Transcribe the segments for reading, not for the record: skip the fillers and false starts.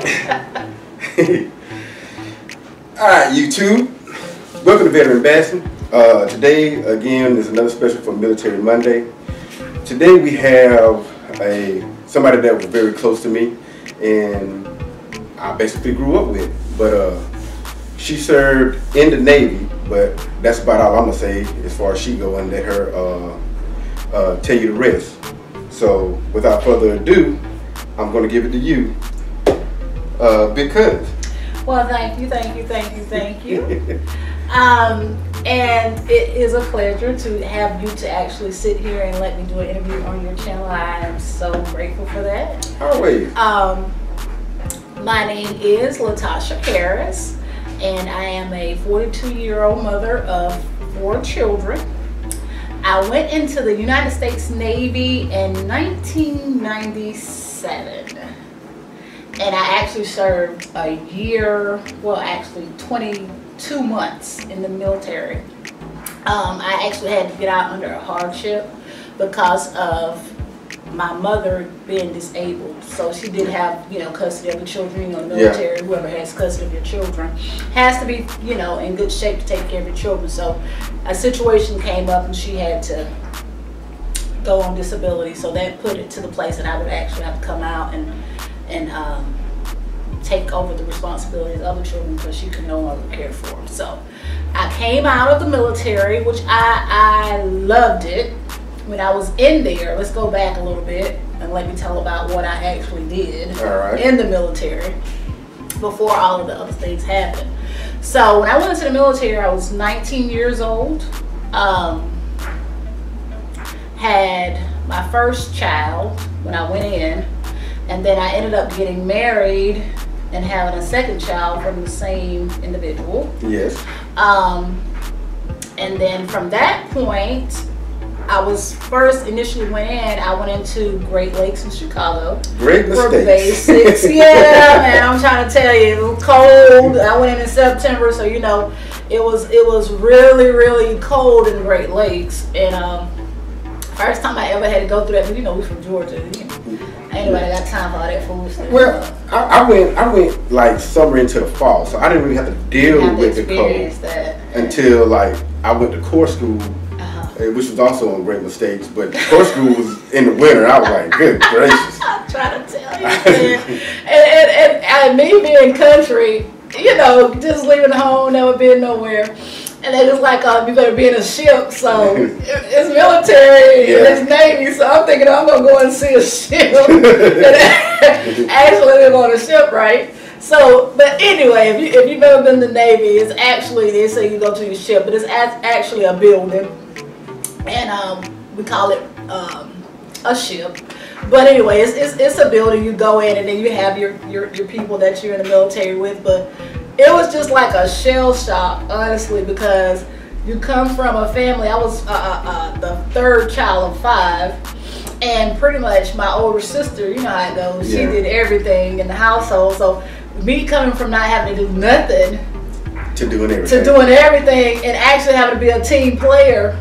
Alright, YouTube. Welcome to Veteranbassin. Today, again, is another special for Military Monday. Today we have somebody that was very close to me and I basically grew up with. But she served in the Navy, but that's about all I'm going to say as far as she go, and let her tell you the rest. So, without further ado, I'm going to give it to you. Because. Well, thank you. And it is a pleasure to have you to actually sit here and let me do an interview on your channel. I am so grateful for that. Always. My name is Latasha Harris, and I am a 42-year-old mother of 4 children. I went into the United States Navy in 1997. And I actually served a year, well actually 22 months in the military. I actually had to get out under a hardship because of my mother being disabled. So she did have, custody of the children. The military, yeah. Whoever has custody of your children has to be, in good shape to take care of your children. So a situation came up and she had to go on disability. So that put it to the place that I would actually have to come out and take over the responsibilities of the children because she could no longer care for them. So I came out of the military, which I loved it. When I was in there, let's go back a little bit and let me tell about what I actually did in the military before all of the other things happened. So when I went into the military, I was 19 years old. Had my first child when I went in, and then I ended up getting married and having a second child from the same individual. Yes. And then from that point, I was first initially went into Great Lakes in Chicago. Great mistakes. Basics. Yeah, man, I'm trying to tell you, it was cold. I went in September, so it was really, really cold in Great Lakes. And first time I ever had to go through that, we from Georgia. Ain't nobody got time for all that foolishness. Well, I went like summer into the fall, so I didn't really have to deal with the cold until like I went to Corps school, which was also on Great Mistakes. But Corps school was in the winter. I was like, good gracious. I'm trying to tell you, man. and me being country, just leaving home, never been nowhere. And they just like, you better be in a ship. So it's military and it's Navy. So I'm thinking I'm going to go and see a ship. Actually live on a ship, right? So, but anyway, if you've ever been to the Navy, it's actually, they say you go to your ship, but it's actually a building. And we call it a ship. But anyway, it's a building. You go in and then you have your people that you're in the military with. But it was just like a shell shock, honestly, because you come from a family. I was the 3rd child of 5, and pretty much my older sister, you know how it goes, she did everything in the household. So me coming from not having to do nothing to doing everything and actually having to be a team player.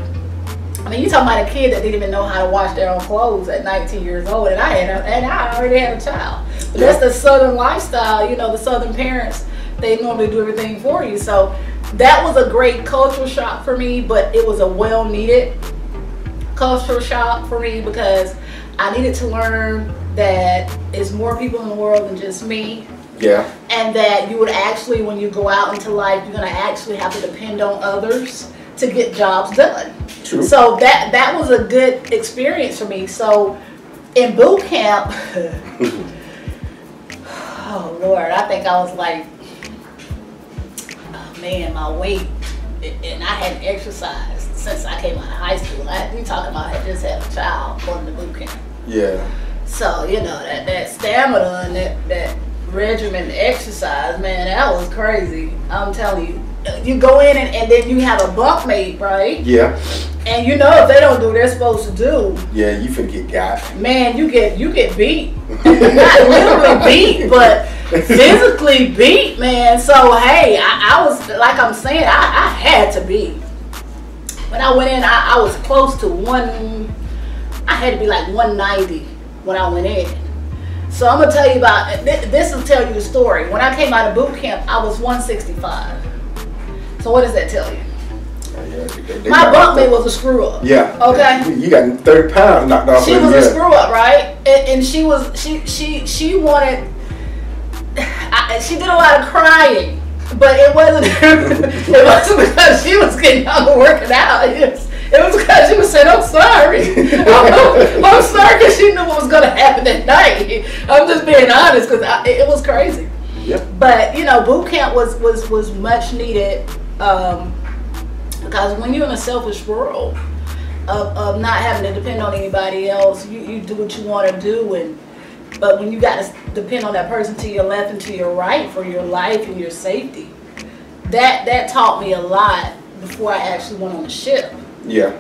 I mean, you're talking about a kid that didn't even know how to wash their own clothes at 19 years old, and I already had a child. But that's the Southern lifestyle, the Southern parents. They normally do everything for you. So that was a great cultural shock for me, but it was a well-needed cultural shock for me because I needed to learn that there's more people in the world than just me. Yeah. And that you would actually, when you go out into life, you're going to actually have to depend on others to get jobs done. True. So that was a good experience for me. So in boot camp, oh Lord, I think I was like, man, my weight, and I hadn't exercised since I came out of high school. We talking about I just had a child going to boot camp. Yeah. So that stamina and that regimen exercise, man, that was crazy. I'm telling you, you go in and then you have a bunkmate, right? Yeah. And if they don't do what they're supposed to do, yeah, you finna get got. Man, you get beat. Not literally beat, but physically beat, man. So hey, I was, like I'm saying, I had to be. When I went in, I was close to I had to be like 190 when I went in. So I'm gonna tell you about this. Will tell you the story. When I came out of boot camp, I was 165. So what does that tell you? My bunkmate was a screw up. Yeah. Okay. You got 30 pounds knocked off. She was a screw up, right? And she wanted. She did a lot of crying, but it wasn't. It wasn't because she was getting out and working out. It was because she was saying, "I'm sorry. I'm sorry," because she knew what was going to happen that night. I'm just being honest because it was crazy. Yeah. But you know, boot camp was much needed. Because when you're in a selfish world of not having to depend on anybody else, you do what you want to do, but when you got to depend on that person to your left and to your right for your life and your safety, that taught me a lot before I actually went on the ship. Yeah.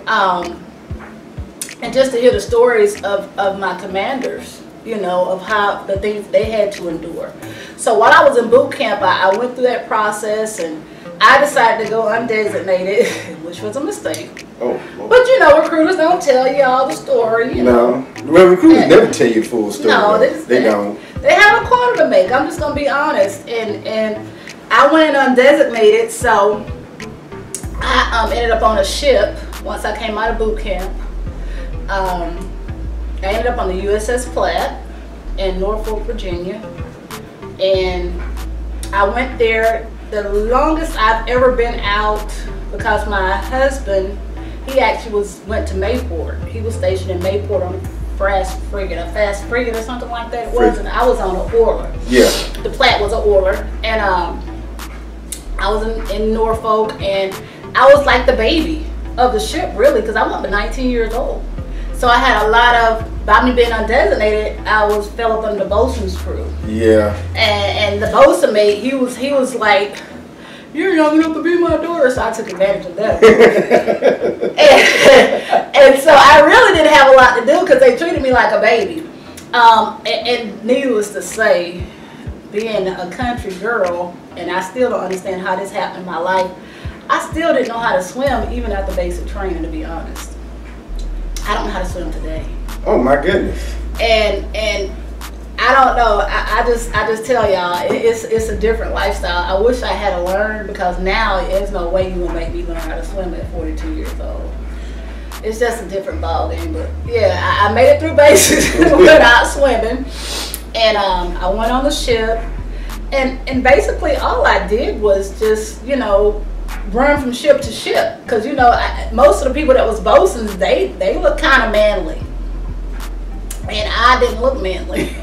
And just to hear the stories of my commanders, you know, of how the things they had to endure. So while I was in boot camp, I went through that process and I decided to go undesignated, which was a mistake. Oh. But you know, recruiters don't tell you all the story. You know. Well, recruiters never tell you the full story. No, they don't. They have a quota to make. I'm just gonna be honest. And I went undesignated, so I ended up on a ship once I came out of boot camp. I ended up on the USS Platte in Norfolk, Virginia, and I went there. The longest I've ever been out, because my husband, he actually went to Mayport. He was stationed in Mayport on a fast frigate or something like that. It was, and I was on an oiler. Yeah. The Platte was an oiler, and I was in Norfolk, and I was like the baby of the ship, really, because I was 19 years old. So I had a lot of, by me being undesignated, I fell up under the bosun's crew. Yeah. And the bosun mate, he was like, "You're young enough to be my daughter," so I took advantage of that. and so I really didn't have a lot to do because they treated me like a baby. And needless to say, being a country girl, and I still don't understand how this happened in my life, I still didn't know how to swim even after basic training, to be honest. I don't know how to swim today. Oh my goodness. And I don't know. I just tell y'all, it's a different lifestyle. I wish I had learned, because now there's no way you will make me learn how to swim at 42 years old. It's just a different ball game. But yeah, I made it through basics without swimming, and I went on the ship, and basically all I did was just, you know, run from ship to ship, because you know, most of the people that was bosuns, they look kind of manly, and I didn't look manly.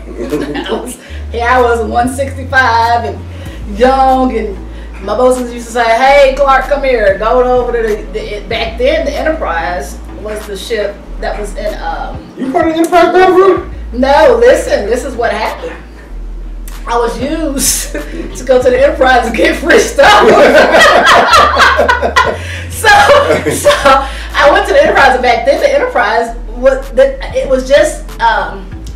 I was 165 and young, and my bosuns used to say, "Hey Clark, come here, go over to the back then the Enterprise was the ship that was in You part of the Enterprise battle group? No, listen, this is what happened. I was used to go to the Enterprise and get free stuff. so I went to the Enterprise, and back then the Enterprise was just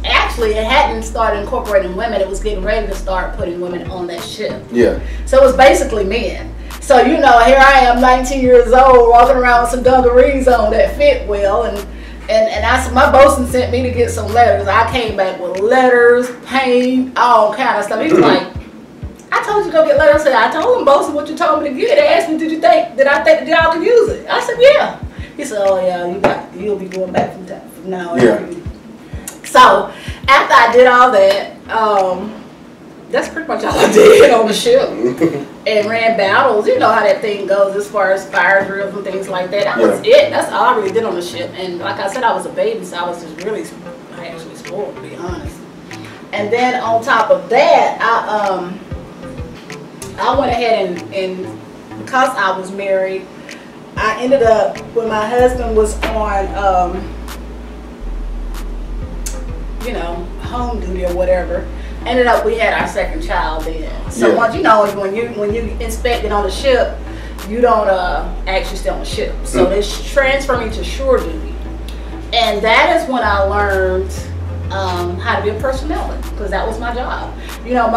actually, it hadn't started incorporating women. It was getting ready to start putting women on that ship. Yeah. So it was basically men. So you know, here I am, 19 years old, walking around with some dungarees on that fit well, and my bosun sent me to get some letters. I came back with letters, paint, all kind of stuff. He was like, "I told you to go get letters." I said, "I told him, bosun, what you told me to get." They asked me, did I think that y'all could use it? I said, "Yeah." He said, "Oh yeah, you'll be going back from now on." Yeah. So after I did all that, that's pretty much all I did on the ship, and ran battles. You know how that thing goes as far as fire drills and things like that. That was it. That's all I really did on the ship. And like I said, I was a baby, so I was just really, actually spoiled, to be honest. And then on top of that, I went ahead and because I was married, I ended up, when my husband was on, you know, home duty or whatever, ended up, we had our second child then. So once, you know, when you inspected on the ship, you don't actually stay on the ship. So they transfer me to shore duty, and that is when I learned how to be a personnel, because that was my job. You know,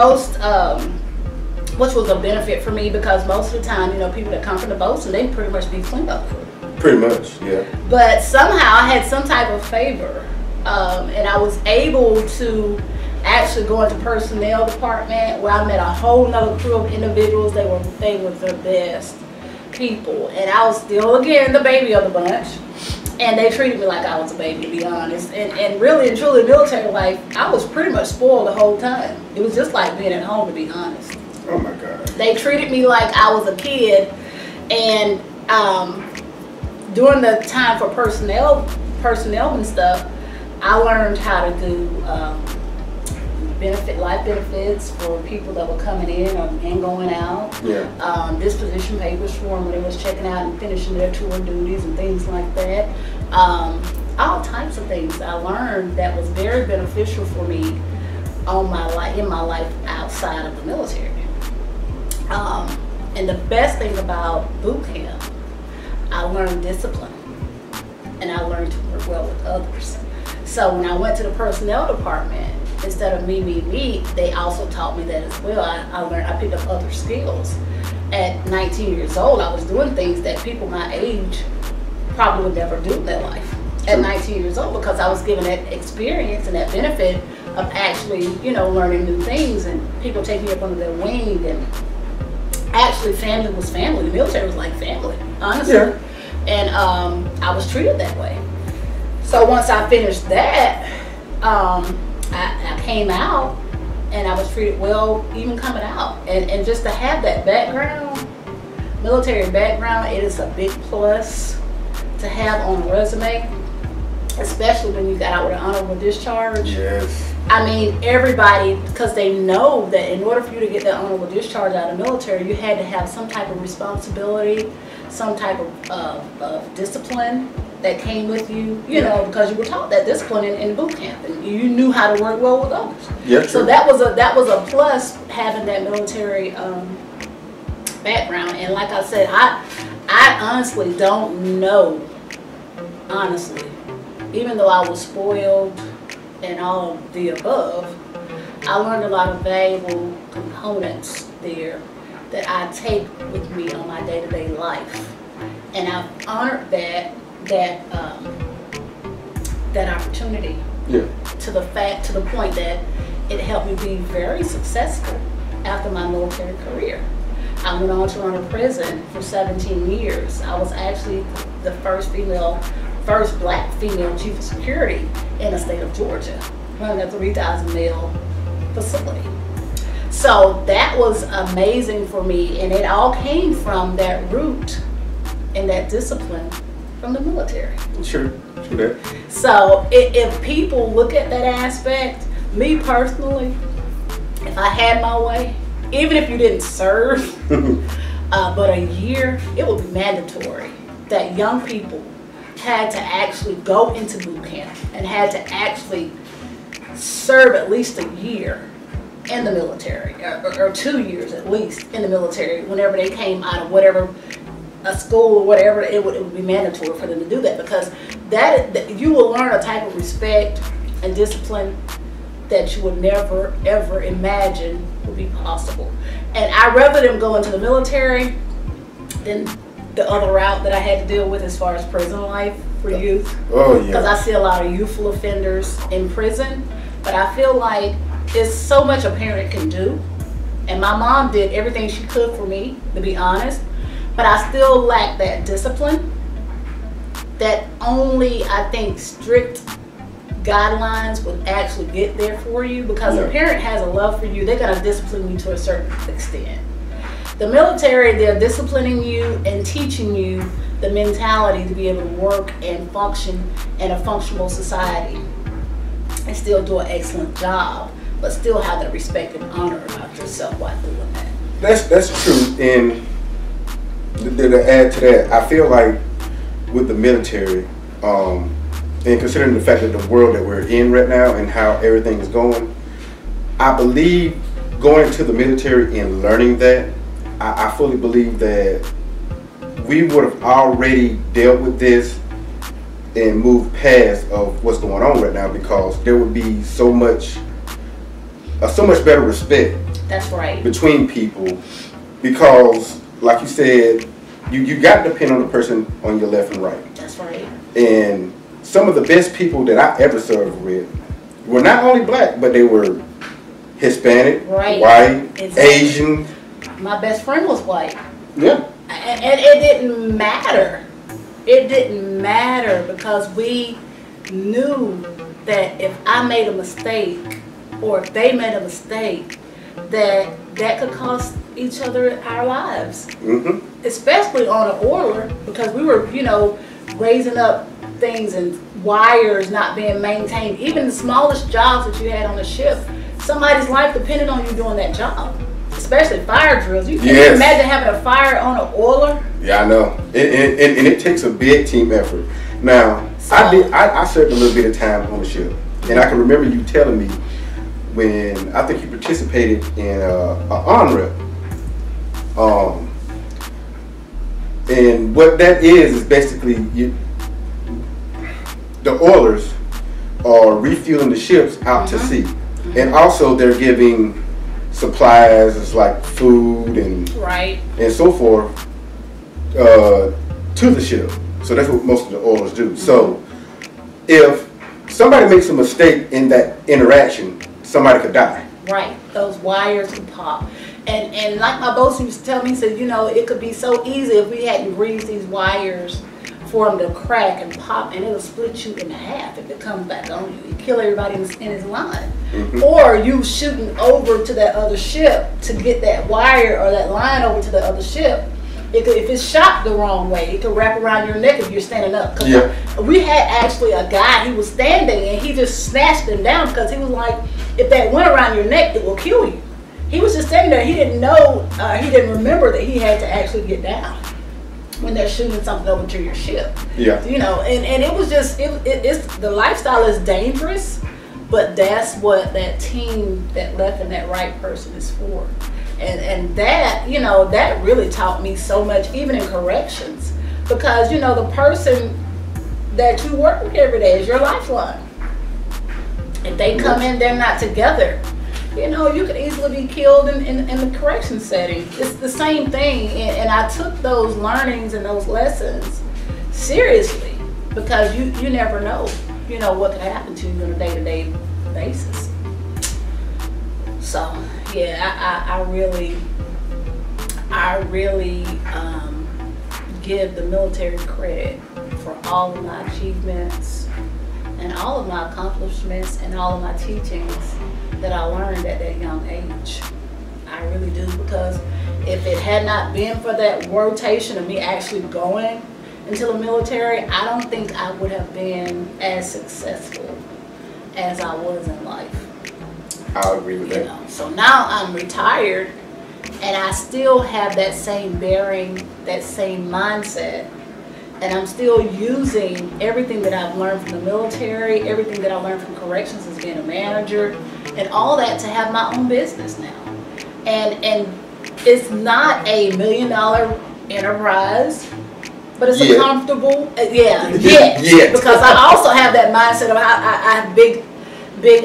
which was a benefit for me, because most of the time, you know, people that come from the boats, and they pretty much be cleanup crew. Pretty much, yeah. But somehow I had some type of favor, and I was able to actually going to personnel department where I met a whole nother crew of individuals. They were the best people, and I was still again the baby of the bunch, and they treated me like I was a baby, to be honest. And really and truly, military life, I was pretty much spoiled the whole time. It was just like being at home, to be honest. Oh my God. They treated me like I was a kid, and during the time for personnel and stuff, I learned how to do life benefits for people that were coming in and going out. Yeah. Disposition papers for them when they was checking out and finishing their tour duties and things like that. All types of things I learned that was very beneficial for me in my life outside of the military. And the best thing about boot camp, I learned discipline, and I learned to work well with others. So when I went to the personnel department, instead of me, they also taught me that as well. I picked up other skills. At 19 years old, I was doing things that people my age probably would never do in their life. At 19 years old, because I was given that experience and that benefit of actually, learning new things, and people taking me up under their wing, and actually family was family. The military was like family, honestly. Yeah. And I was treated that way. So once I finished that, I came out, and I was treated well even coming out. And just to have that background, military background, it is a big plus to have on a resume, especially when you got out with an honorable discharge. Yes. I mean, everybody, because they know that in order for you to get that honorable discharge out of the military, you had to have some type of responsibility, some type of discipline that came with you, because you were taught that discipline in boot camp, and you knew how to work well with others. Yes. So that was a plus, having that military background. And like I said, I honestly don't know, even though I was spoiled and all of the above, I learned a lot of valuable components there that I take with me on my day-to-day life, and I've honored that opportunity. Yeah. To the point that it helped me be very successful after my military career. I went on to run a prison for 17 years. I was actually the first black female chief of security in the state of Georgia, running a 3,000 male facility. So that was amazing for me, and it all came from that root and that discipline from the military. Sure. That. So if people look at that aspect, me personally, if I had my way, even if you didn't serve but a year, it would be mandatory that young people had to actually go into boot camp and had to actually serve at least a year in the military, or 2 years at least in the military. Whenever they came out of whatever a school or whatever, it would be mandatory for them to do that, because that you will learn a type of respect and discipline that you would never ever imagine would be possible. And I'd rather them go into the military than the other route that I had to deal with as far as prison life for youth. Oh yeah. Because I see a lot of youthful offenders in prison, but I feel like there's so much a parent can do, and my mom did everything she could for me, to be honest, but I still lack that discipline that only, I think, strict guidelines would actually get there for you, because a parent has a love for you. They're going to discipline you to a certain extent. The military, they're disciplining you and teaching you the mentality to be able to work and function in a functional society and still do an excellent job, but still have that respect and honor about yourself while doing that. That's true. And to add to that, I feel like with the military, and considering the fact that the world that we're in right now and how everything is going, I believe going to the military and learning that, I fully believe that we would have already dealt with this and moved past of what's going on right now, because there would be so much better respect. That's right. Between people, because like you said, you got to depend on the person on your left and right. That's right. And some of the best people that I ever served with were not only black, but they were Hispanic, right, white, exactly. Asian. My best friend was white. Yeah. And it didn't matter. It didn't matter because we knew that if I made a mistake or if they made a mistake, that could cost each other our lives. Mm-hmm. Especially on an oiler, because we were, raising up things and wires not being maintained. Even the smallest jobs that you had on the ship, somebody's life depended on you doing that job. Especially fire drills. You can't imagine having a fire on an oiler. Yeah, I know. And it takes a big team effort. Now, so, I served a little bit of time on the ship. And I can remember you telling me when I think you participated in an on-rep. And what that is basically the oilers are refueling the ships out to sea. And also they're giving supplies like food and so forth to the ship. So that's what most of the oilers do. So if somebody makes a mistake in that interaction, somebody could die. Right, those wires could pop. And like my boss used to tell me, he said, it could be so easy if we hadn't greased these wires for them to crack and pop, and it'll split you in half if it comes back on you. You kill everybody in his line. Mm-hmm. Or you shooting over to that other ship to get that wire or that line over to the other ship. If it's shot the wrong way, it could wrap around your neck if you're standing up. We had actually a guy, he was standing, and he just snatched him down because he was like, if that went around your neck, it will kill you. He was just standing there. He didn't know, he didn't remember that he had to actually get down when they're shooting something over to your ship. Yeah. And it was just, it's the lifestyle is dangerous, but that's what that team, that left and that right person is for. And that, that really taught me so much, even in corrections, because, the person that you work with every day is your lifeline. If they come in, they're not together, you could easily be killed in the correction setting. It's the same thing, and I took those learnings and those lessons seriously because you never know, what could happen to you on a day-to-day basis. So yeah, I really give the military credit for all of my achievements and all of my accomplishments and all of my teachings that I learned at that young age. I really do, because if it had not been for that rotation of me actually going into the military, I don't think I would have been as successful as I was in life. I'll agree with that. So now I'm retired and I still have that same bearing, that same mindset, and I'm still using everything that I've learned from the military, everything that I learned from corrections as being a manager, and all that to have my own business now. And it's not a $1 million enterprise, but it's a comfortable, because I also have that mindset of I have big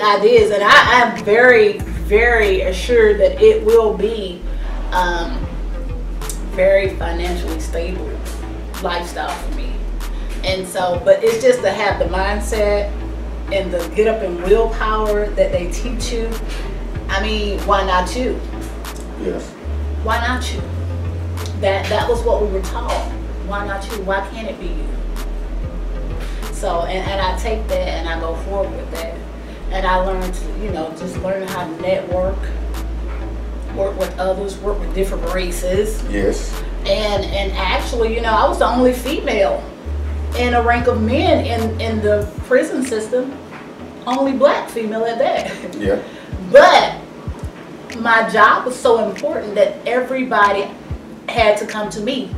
ideas, and I am very, very assured that it will be very financially stable lifestyle for me. And so, but it's just to have the mindset and the get up and willpower that they teach you. I mean, why not you? Yes. Why not you? That was what we were taught. Why not you? Why can't it be you? So, and I take that and I go forward with that. And I learned to, just learn how to network, work with others, work with different races. Yes. And actually, I was the only female in a rank of men in the prison system. Only black female at that. Yeah. But my job was so important that everybody had to come to me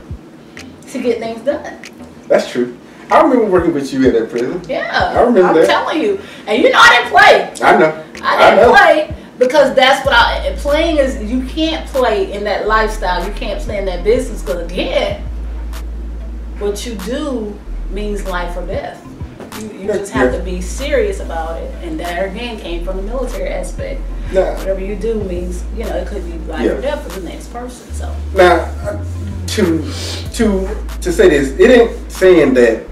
to get things done. That's true. I remember working with you at that prison. Yeah. I remember that. I'm telling you. And I didn't play. I know. I didn't play because that's what playing is, you can't play in that lifestyle. You can't play in that business because, again, what you do means life or death. You just have to be serious about it. And that, again, came from the military aspect. Now, whatever you do means, it could be life or death for the next person. So now, to say this, it ain't saying that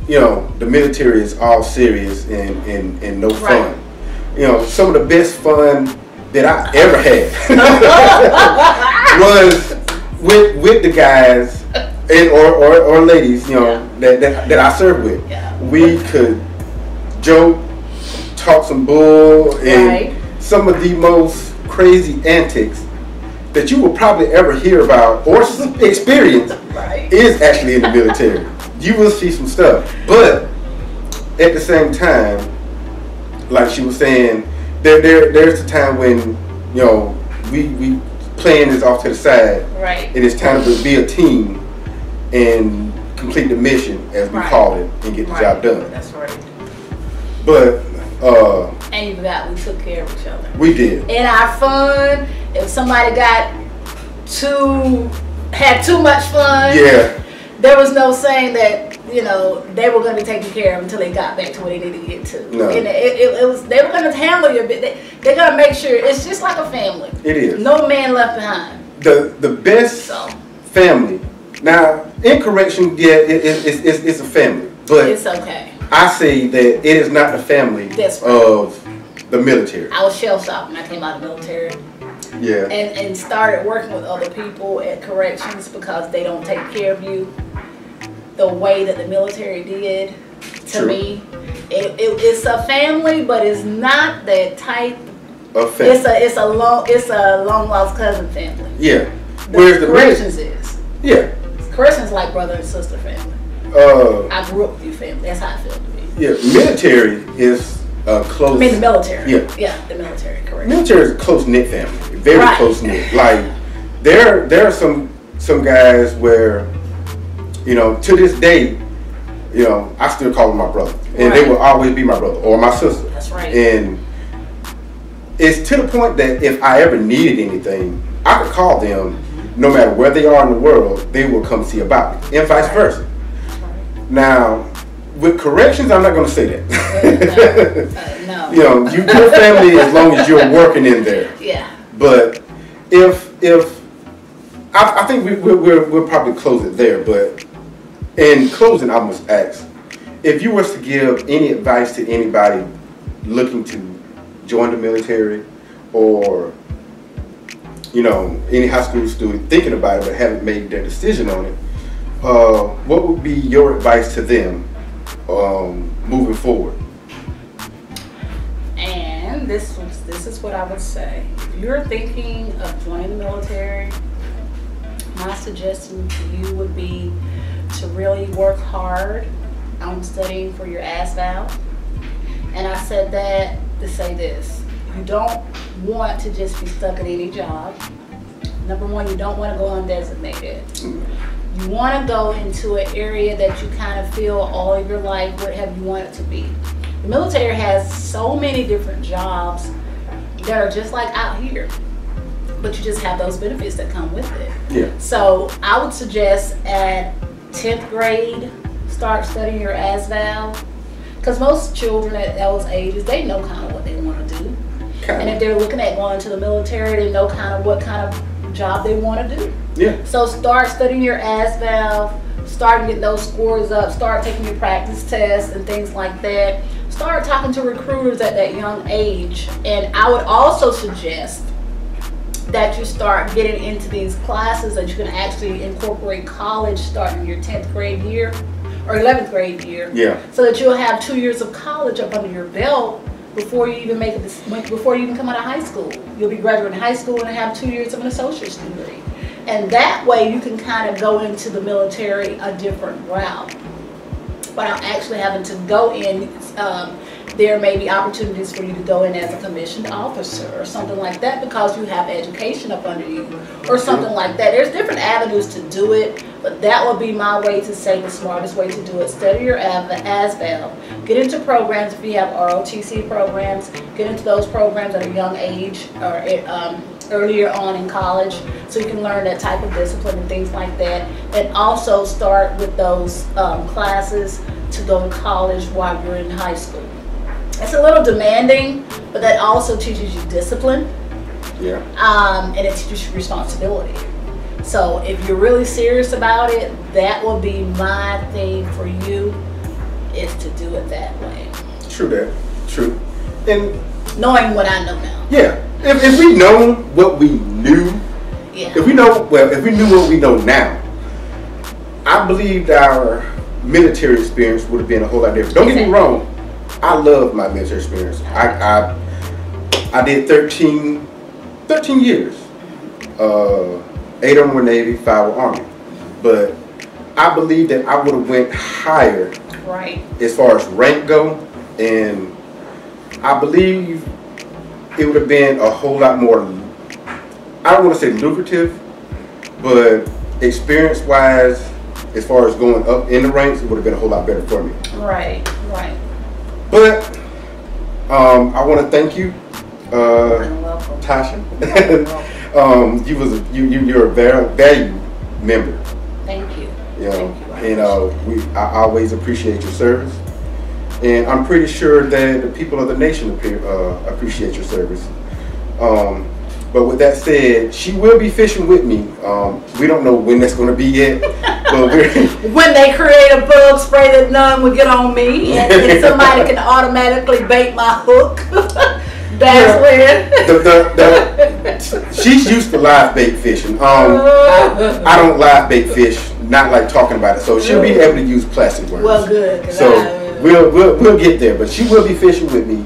the military is all serious and no fun. you know, some of the best fun that I ever had was with the guys and or ladies, you know, that I served with. Yeah. We could joke, talk some bull, and some of the most crazy antics that you will probably ever hear about or experience is actually in the military. You will see some stuff, but at the same time, like she was saying, there's a time when, you know, we playing is off to the side, and it's time to be a team and complete the mission, as we call it, and get the job done. That's right. But and you forgot, we took care of each other. We did. In our fun, if somebody had too much fun, there was no saying that, you know, they were going to be taken care of until they got back to where they needed to get to. No. And it was, they were going to handle your bit. They're going to make sure it's just like a family. It is. No man left behind. The best family. Now, in correction, it's a family, but it's okay. I say that it is not the family of the military. I was shell shocked when I came out of the military. Yeah. And started working with other people at corrections because they don't take care of you the way that the military did. To me, it's a family, but it's not that type of family. It's a long lost cousin family. Yeah. Whereas the corrections is. Yeah. Corrections like brother and sister family. I grew up with you family. That's how I feel to me. Yeah. Military is close. I mean the military. Yeah. Yeah, the military. Correct. Military is a close knit family. Very close knit. Like there are some guys where, you know, to this day, you know, I still call them my brother, and they will always be my brother or my sister. That's right. And it's to the point that if I ever needed anything, I could call them, no matter where they are in the world, they will come see about me, and vice versa. Now, with corrections, I'm not going to say that. No. You know, your family as long as you're working in there. Yeah. But if I think we'll probably close it there. But in closing, I must ask, if you was to give any advice to anybody looking to join the military, or, you know, any high school student thinking about it but haven't made their decision on it, what would be your advice to them moving forward? And this is what I would say. If you're thinking of joining the military, my suggestion to you would be to really work hard on studying for your ASVAL. And I said that to say this. You don't want to just be stuck at any job. Number one, you don't want to go undesignated. You want to go into an area that you kind of feel all of your life what have you wanted to be. The military has so many different jobs that are just like out here, but you just have those benefits that come with it. Yeah. So I would suggest at 10th grade, start studying your ASVAL, because most children at those ages, they know kind of what they want to do. And if they're looking at going to the military, they know kind of what kind of job they want to do. Yeah. So start studying your ASVAL, start getting those scores up, start taking your practice tests and things like that. Start talking to recruiters at that young age. And I would also suggest that you start getting into these classes that you can actually incorporate college starting your 10th grade year or 11th grade year. Yeah. So that you'll have 2 years of college up under your belt before you even before you even come out of high school. You'll be graduating high school and have 2 years of an associate's degree. And that way you can kind of go into the military a different route. Without actually having to go in, there may be opportunities for you to go in as a commissioned officer or something like that because you have education up under you or something like that. There's different avenues to do it, but that would be my way to say the smartest way to do it. Study your ASVAL. Get into programs if you have ROTC programs. Get into those programs at a young age or earlier on in college so you can learn that type of discipline and things like that. And also start with those classes to go to college while you're in high school. It's a little demanding, but that also teaches you discipline. Yeah. And it teaches you responsibility. So if you're really serious about it, that will be my thing for you, is to do it that way. True that. True. And knowing what I know now. Yeah. If we know what we knew, Yeah. if we knew what we know now, I believe our military experience would have been a whole lot different. Don't get me wrong, I love my military experience. I did 13 years. 8 of them were Navy, 5 were Army. But I believe that I would have went higher, right, as far as rank go, and I believe it would have been a whole lot more, I don't want to say lucrative, but experience-wise, as far as going up in the ranks, it would have been a whole lot better for me. Right, right. But I want to thank you, Tasha. You're a very valued member. Thank you. You know, Thank you. and I always appreciate your service, and I'm pretty sure that the people of the nation appreciate your service. But with that said, she will be fishing with me. We don't know when that's going to be yet. But when they create a bug spray that none would get on me, and somebody can automatically bait my hook. That's when. She's used to live bait fishing. I don't live bait fish, not like talking about it. So she'll be able to use plastic worms. Well, good. So we'll get there. But she will be fishing with me.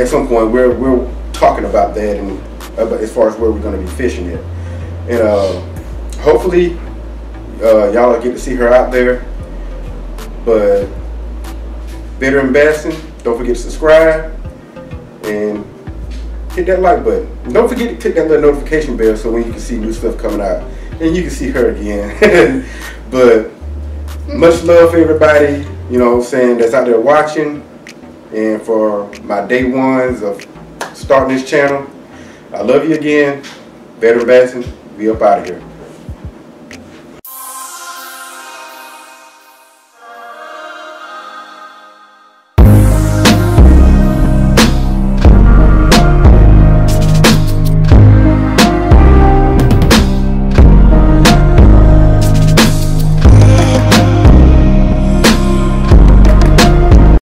At some point, we're talking about that and as far as where we're going to be fishing at. And hopefully y'all will get to see her out there. But Veteranbassin, don't forget to subscribe and hit that like button. And don't forget to click that little notification bell so when you can see new stuff coming out and you can see her again. But much love for everybody, you know what I'm saying, that's out there watching. And for my day ones of starting this channel, I love you again. Veteranbassin, we up out of here.